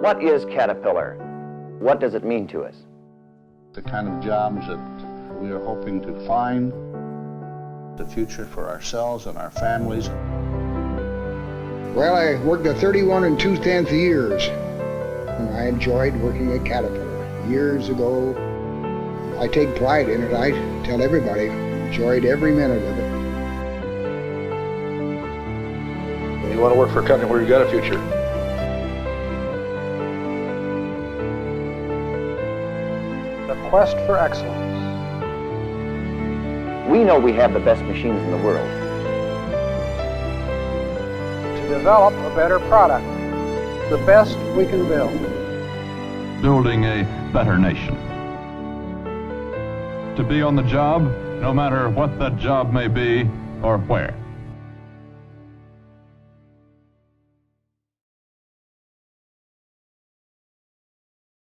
What is Caterpillar? What does it mean to us? The kind of jobs that we are hoping to find, the future for ourselves and our families. Well, I worked at 31 2/10 years, and I enjoyed working at Caterpillar. Years ago, I take pride in it. I tell everybody, enjoyed every minute of it. You want to work for a company where you got a future. The quest for excellence. We know we have the best machines in the world. To develop a better product, the best we can build. Building a better nation. To be on the job, no matter what that job may be or where.